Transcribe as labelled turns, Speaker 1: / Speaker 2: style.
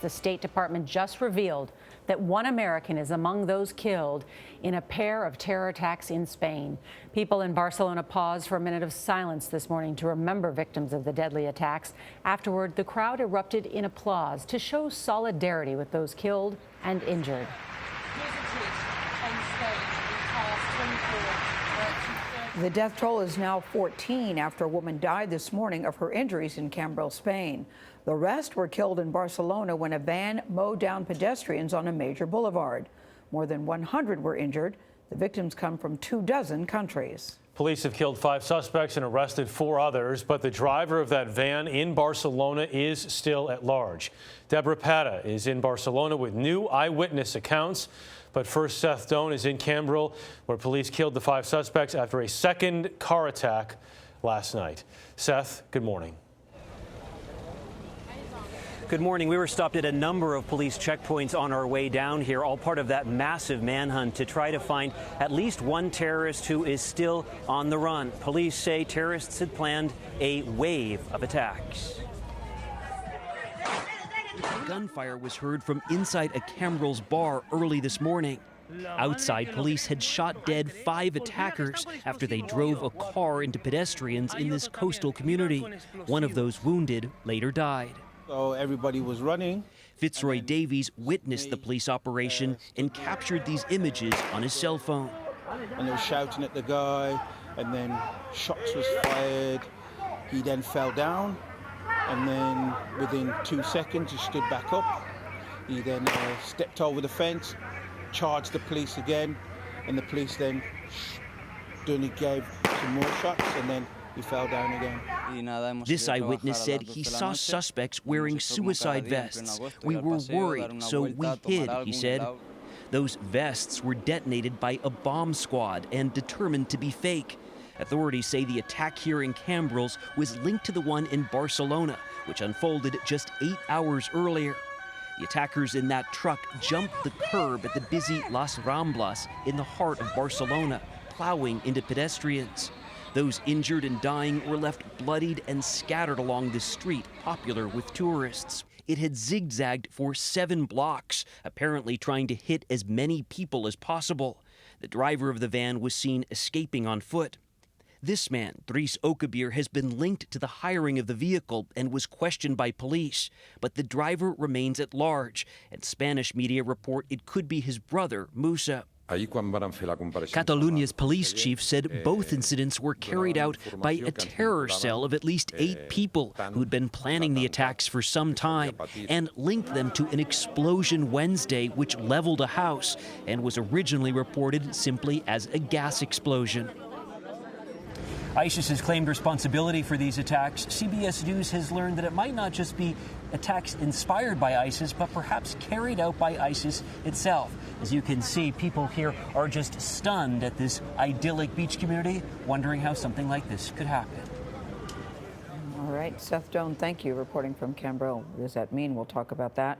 Speaker 1: The State Department just revealed that one American is among those killed in a pair of terror attacks in Spain. People in Barcelona paused for a minute of silence this morning to remember victims of the deadly attacks. Afterward, the crowd erupted in applause to show solidarity with those killed and injured.
Speaker 2: The death toll is now 14 after a woman died this morning of her injuries in Cambrils, Spain. The rest were killed in Barcelona when a van mowed down pedestrians on a major boulevard. More than 100 were injured. The victims come from 24 countries.
Speaker 3: Police have killed 5 suspects and arrested 4 others, but the driver of that van in Barcelona is still at large. Deborah Pata is in Barcelona with new eyewitness accounts. But first, Seth Doane is in Cambrils, where police killed the 5 suspects after a second car attack last night. Seth, good morning.
Speaker 4: Good morning. We were stopped at a number of police checkpoints on our way down here, all part of that massive manhunt to try to find at least one terrorist who is still on the run. Police say terrorists had planned a wave of attacks.
Speaker 5: Gunfire was heard from inside a Cambrils bar early this morning. Outside, police had shot dead 5 attackers after they drove a car into pedestrians in this coastal community. One of those wounded later died.
Speaker 6: So everybody was running.
Speaker 5: Fitzroy Davies witnessed the police operation and captured these images on his cell phone.
Speaker 6: And they were shouting at the guy, and then shots was fired. He then fell down, and then within 2 seconds he stood back up. He then stepped over the fence, charged the police again, and the police then gave some more shots, and then he fell down again.
Speaker 5: This eyewitness said he saw suspects wearing suicide vests. We were worried, so we hid, he said. Those vests were detonated by a bomb squad and determined to be fake. Authorities say the attack here in Cambrils was linked to the one in Barcelona, which unfolded just 8 hours earlier. The attackers in that truck jumped the curb at the busy Las Ramblas in the heart of Barcelona, plowing into pedestrians. Those injured and dying were left bloodied and scattered along this street, popular with tourists. It had zigzagged for 7 blocks, apparently trying to hit as many people as possible. The driver of the van was seen escaping on foot. This man, Dries Okabir, has been linked to the hiring of the vehicle and was questioned by police. But the driver remains at large, and Spanish media report it could be his brother, Musa. Catalonia's police chief said both incidents were carried out by a terror cell of at least 8 people who'd been planning the attacks for some time and linked them to an explosion Wednesday which leveled a house and was originally reported simply as a gas explosion.
Speaker 4: ISIS has claimed responsibility for these attacks. CBS News has learned that it might not just be attacks inspired by ISIS, but perhaps carried out by ISIS itself. As you can see, people here are just stunned at this idyllic beach community, wondering how something like this could happen.
Speaker 2: All right, Seth Doane, thank you, reporting from Cambrils. What does that mean? We'll talk about that.